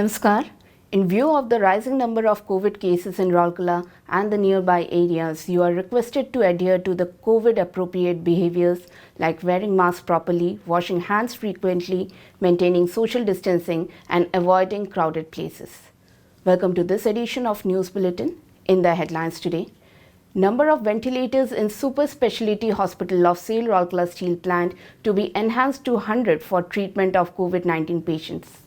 Namaskar. In view of the rising number of COVID cases in Rourkela and the nearby areas, you are requested to adhere to the COVID-appropriate behaviors like wearing masks properly, washing hands frequently, maintaining social distancing, and avoiding crowded places. Welcome to this edition of News Bulletin. In the headlines today, number of ventilators in Super Speciality Hospital of SAIL Rourkela Steel Plant to be enhanced to 100 for treatment of COVID-19 patients.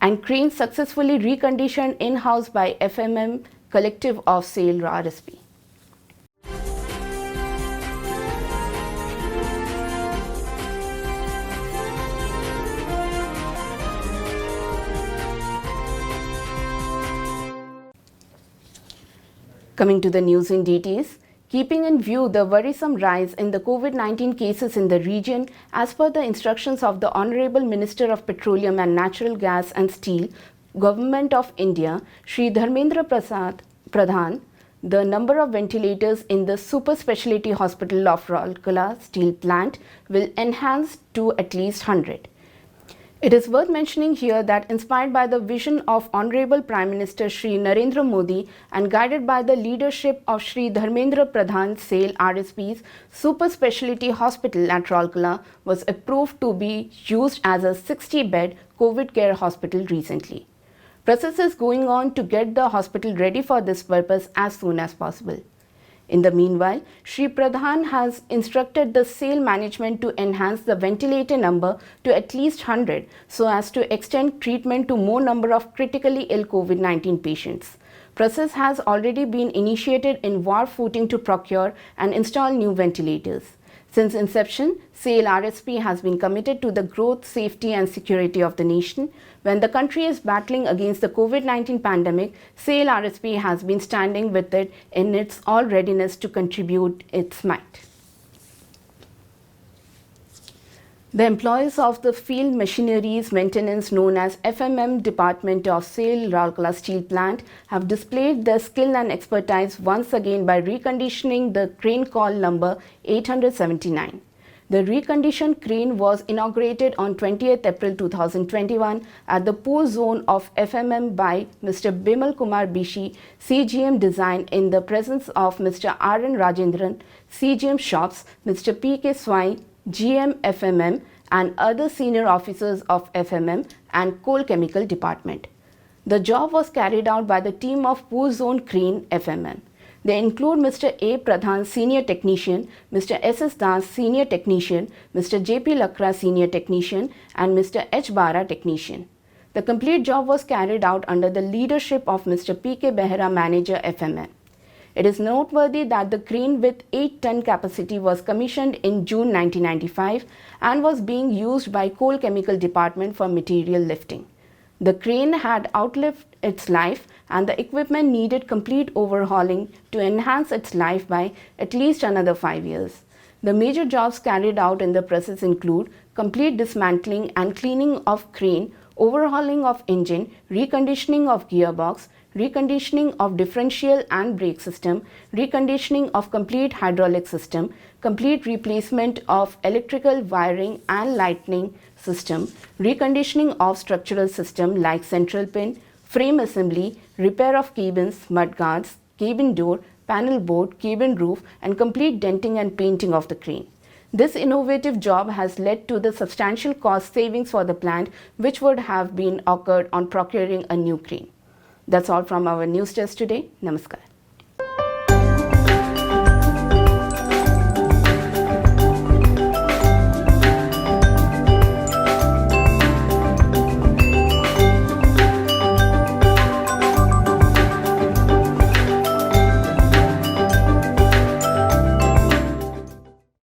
And crane successfully reconditioned in-house by FMM Collective of SAIL RSP. Coming to the news in details. Keeping in view the worrisome rise in the COVID-19 cases in the region, as per the instructions of the Honorable Minister of Petroleum and Natural Gas and Steel, Government of India, Shri Dharmendra Pradhan, the number of ventilators in the Super Speciality Hospital of Rourkela Steel Plant will enhance to at least 100. It is worth mentioning here that inspired by the vision of Honorable Prime Minister Shri Narendra Modi and guided by the leadership of Shri Dharmendra Pradhan, SAIL RSP's Super Speciality Hospital at Rourkela was approved to be used as a 60-bed COVID care hospital recently. Process is going on to get the hospital ready for this purpose as soon as possible. In the meanwhile, Shri Pradhan has instructed the SAIL management to enhance the ventilator number to at least 100 so as to extend treatment to more number of critically ill COVID-19 patients. Process has already been initiated in war footing to procure and install new ventilators. Since inception, SAIL RSP has been committed to the growth, safety and security of the nation. When the country is battling against the COVID-19 pandemic, SAIL RSP has been standing with it in its all readiness to contribute its might. The employees of the Field Machineries Maintenance known as FMM Department of SAIL Rourkela Steel Plant have displayed their skill and expertise once again by reconditioning the crane call number 879. The reconditioned crane was inaugurated on 20th April 2021 at the Poor Zone of FMM by Mr. Bimal Kumar Bishi, CGM Design, in the presence of Mr. R.N. Rajendran, CGM Shops, Mr. P.K. Swai, GM FMM and other senior officers of FMM and Coal Chemical Department. The job was carried out by the team of Poor Zone Crane FMM. They include Mr. A. Pradhan, Senior Technician, Mr. S.S. Das, Senior Technician, Mr. J.P. Lakra, Senior Technician and Mr. H. Bara, Technician. The complete job was carried out under the leadership of Mr. P.K. Behera, Manager FMM. It is noteworthy that the crane with 8-ton capacity was commissioned in June 1995 and was being used by Coal Chemical Department for material lifting. The crane had outlived its life and the equipment needed complete overhauling to enhance its life by at least another 5 years. The major jobs carried out in the process include complete dismantling and cleaning of crane, overhauling of engine, reconditioning of gearbox, reconditioning of differential and brake system, reconditioning of complete hydraulic system, complete replacement of electrical wiring and lighting system, reconditioning of structural system like central pin, frame assembly, repair of cabins, mudguards, cabin door, panel board, cabin roof and complete denting and painting of the crane. This innovative job has led to the substantial cost savings for the plant which would have been occurred on procuring a new crane. That's all from our news desk today. Namaskar.